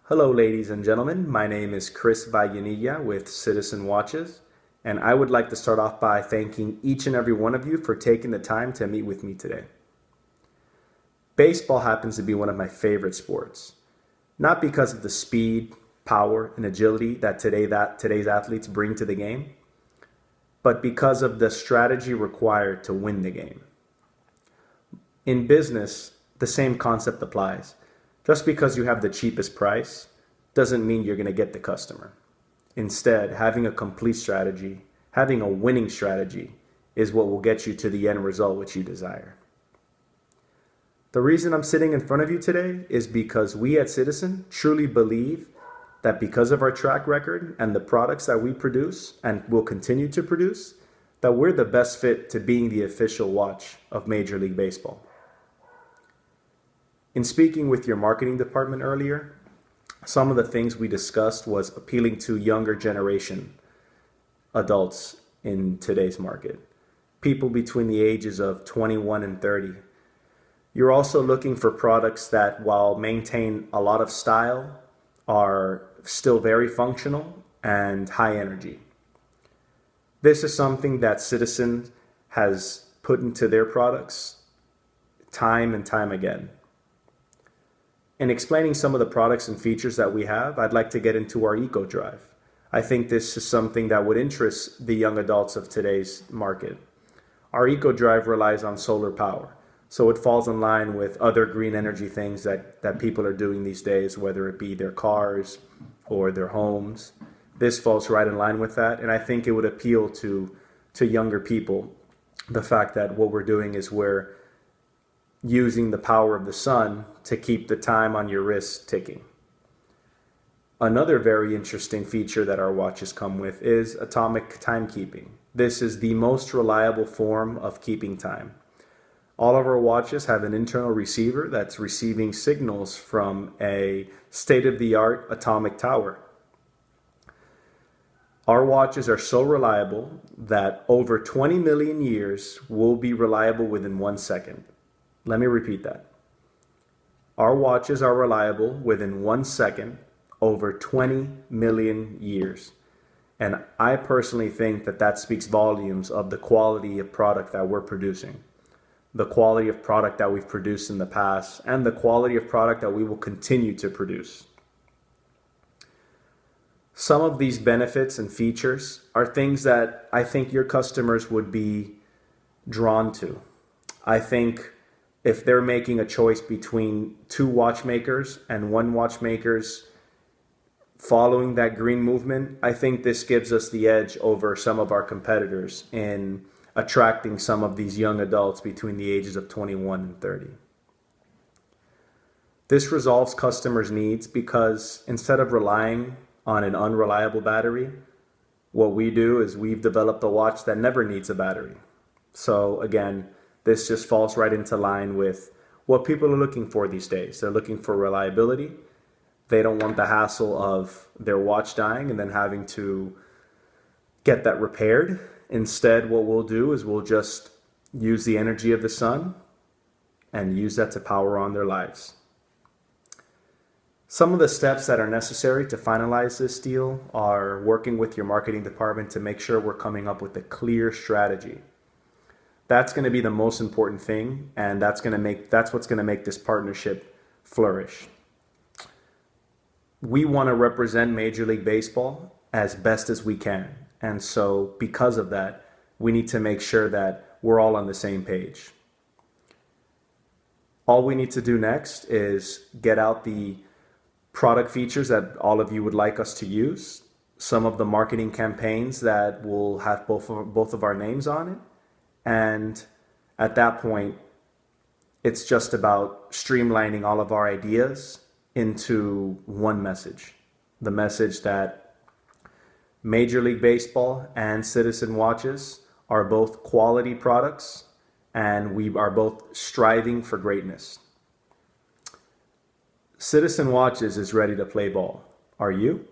Hello, ladies and gentlemen. My name is Chris Vallenilla with Citizen Watches, and I would like to start off by thanking each and every one of you for taking the time to meet with me today. Baseball happens to be one of my favorite sports, not because of the speed, power, and agility that today's athletes bring to the game, but because of the strategy required to win the game. In business, the same concept applies. Just because you have the cheapest price doesn't mean you're going to get the customer. Instead, having a complete strategy, having a winning strategy, is what will get you to the end result which you desire. The reason I'm sitting in front of you today is because we at Citizen truly believe that because of our track record and the products that we produce and will continue to produce, that we're the best fit to being the official watch of Major League Baseball. In speaking with your marketing department earlier, some of the things we discussed was appealing to younger generation adults in today's market, people between the ages of 21 and 30. You're also looking for products that, while maintain a lot of style, are still very functional and high energy. This is something that Citizen has put into their products time and time again. In explaining some of the products and features that we have, I'd like to get into our EcoDrive. I think this is something that would interest the young adults of today's market. Our EcoDrive relies on solar power, so it falls in line with other green energy things that people are doing these days, whether it be their cars or their homes. This falls right in line with that, and I think it would appeal to younger people. The fact that what we're doing is we're using the power of the sun to keep the time on your wrist ticking. Another very interesting feature that our watches come with is atomic timekeeping. This is the most reliable form of keeping time. All of our watches have an internal receiver that's receiving signals from a state-of-the-art atomic tower. Our watches are so reliable that over 20 million years will be reliable within 1 second. Let me repeat that. Our watches are reliable within 1 second over 20 million years. And I personally think that speaks volumes of the quality of product that we're producing, the quality of product that we've produced in the past, and the quality of product that we will continue to produce. Some of these benefits and features are things that I think your customers would be drawn to. I think if they're making a choice between two watchmakers and one watchmaker's following that green movement, I think this gives us the edge over some of our competitors in attracting some of these young adults between the ages of 21 and 30. This resolves customers' needs because instead of relying on an unreliable battery, what we do is we've developed a watch that never needs a battery. So again, this just falls right into line with what people are looking for these days. They're looking for reliability. They don't want the hassle of their watch dying and then having to get that repaired. Instead, what we'll do is we'll just use the energy of the sun and use that to power on their lives. Some of the steps that are necessary to finalize this deal are working with your marketing department to make sure we're coming up with a clear strategy. That's going to be the most important thing, and that's what's going to make this partnership flourish. We want to represent Major League Baseball as best as we can, and so because of that, we need to make sure that we're all on the same page. All we need to do next is get out the product features that all of you would like us to use, some of the marketing campaigns that will have both of our names on it. And at that point, it's just about streamlining all of our ideas into one message. The message that Major League Baseball and Citizen Watches are both quality products and we are both striving for greatness. Citizen Watches is ready to play ball. Are you?